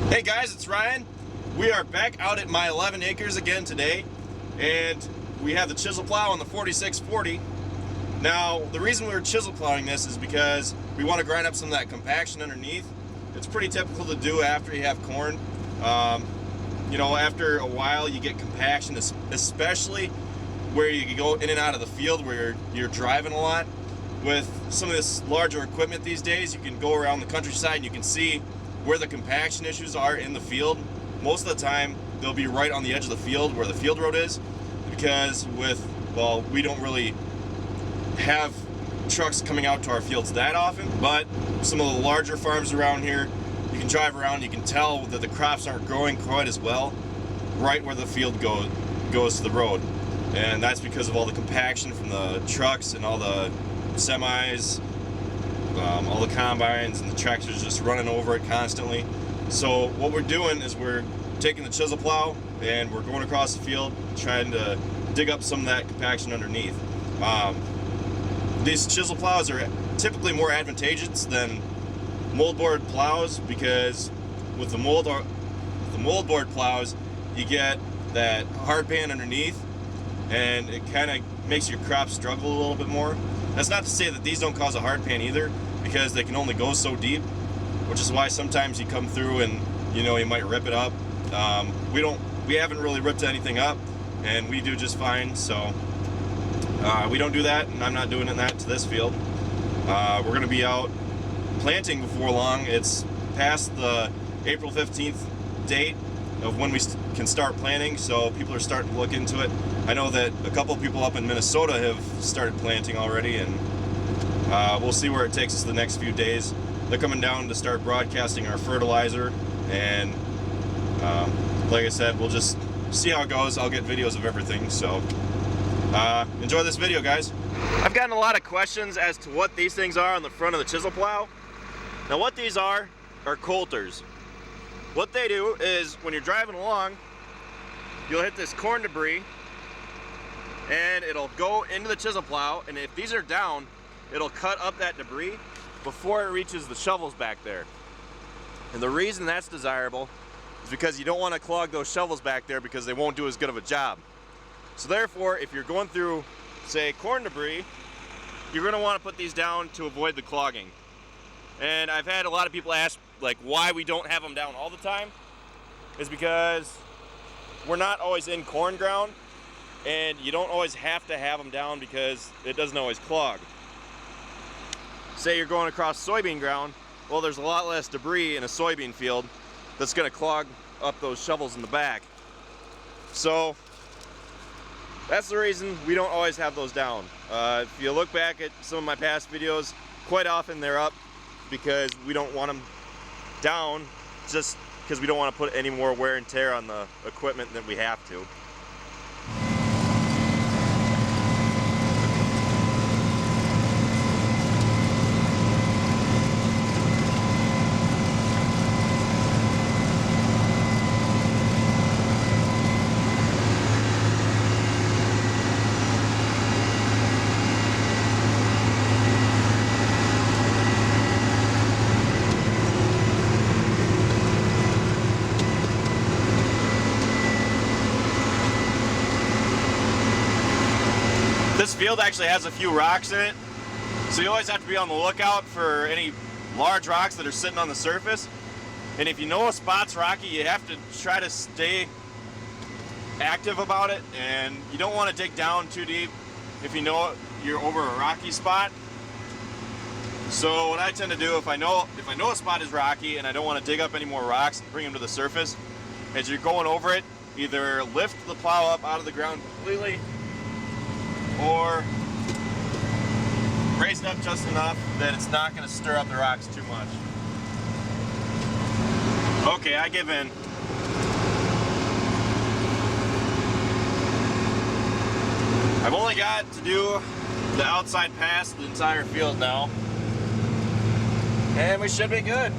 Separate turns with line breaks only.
Hey guys, it's Ryan. We are back out at my 11 acres again today, and we have the chisel plow on the 4640. Now, the reason we were chisel plowing this is because we want to grind up some of that compaction underneath. It's pretty typical to do after you have corn. You know, after a while you get compaction, especially where you go in and out of the field where you're driving a lot. With some of this larger equipment these days, you can go around the countryside and you can see where the compaction issues are in the field. Most of the time they'll be right on the edge of the field where the field road is, because we don't really have trucks coming out to our fields that often, but some of the larger farms around here, you can drive around, you can tell that the crops aren't growing quite as well right where the field goes to the road. And that's because of all the compaction from the trucks and all the semis, all the combines and the tractors just running over it constantly. So what we're doing is we're taking the chisel plow and we're going across the field trying to dig up some of that compaction underneath. These chisel plows are typically more advantageous than moldboard plows, because with the moldboard plows you get that hard pan underneath and it kind of makes your crop struggle a little bit more. That's not to say that these don't cause a hard pan either, because they can only go so deep, which is why sometimes you come through and you might rip it up. We haven't really ripped anything up, and we do just fine. So we don't do that, and I'm not doing that to this field. We're going to be out planting before long. It's past the April 15th date of when we can start planting, so people are starting to look into it. I know that a couple of people up in Minnesota have started planting already, and we'll see where it takes us the next few days. They're coming down to start broadcasting our fertilizer, and like I said, we'll just see how it goes. I'll get videos of everything, so enjoy this video, guys. I've gotten a lot of questions as to what these things are on the front of the chisel plow. Now what these are coulters. What they do is when you're driving along, you'll hit this corn debris and it'll go into the chisel plow, and if these are down, it'll cut up that debris before it reaches the shovels back there. And the reason that's desirable is because you don't want to clog those shovels back there, because they won't do as good of a job. So therefore, if you're going through, say, corn debris, you're going to want to put these down to avoid the clogging. And I've had a lot of people ask like why we don't have them down all the time. Is because we're not always in corn ground, and you don't always have to have them down because it doesn't always clog. Say you're going across soybean ground, well, there's a lot less debris in a soybean field that's going to clog up those shovels in the back. So that's the reason we don't always have those down. If you look back at some of my past videos, quite often they're up because we don't want them down, just because we don't want to put any more wear and tear on the equipment than we have to. This field actually has a few rocks in it, so you always have to be on the lookout for any large rocks that are sitting on the surface. And if you know a spot's rocky, you have to try to stay active about it, and you don't want to dig down too deep if you know you're over a rocky spot. So what I tend to do, if I know a spot is rocky and I don't want to dig up any more rocks and bring them to the surface, as you're going over it, either lift the plow up out of the ground completely, or raise it up just enough that it's not going to stir up the rocks too much. Okay, I give in. I've only got to do the outside pass the entire field now, and we should be good.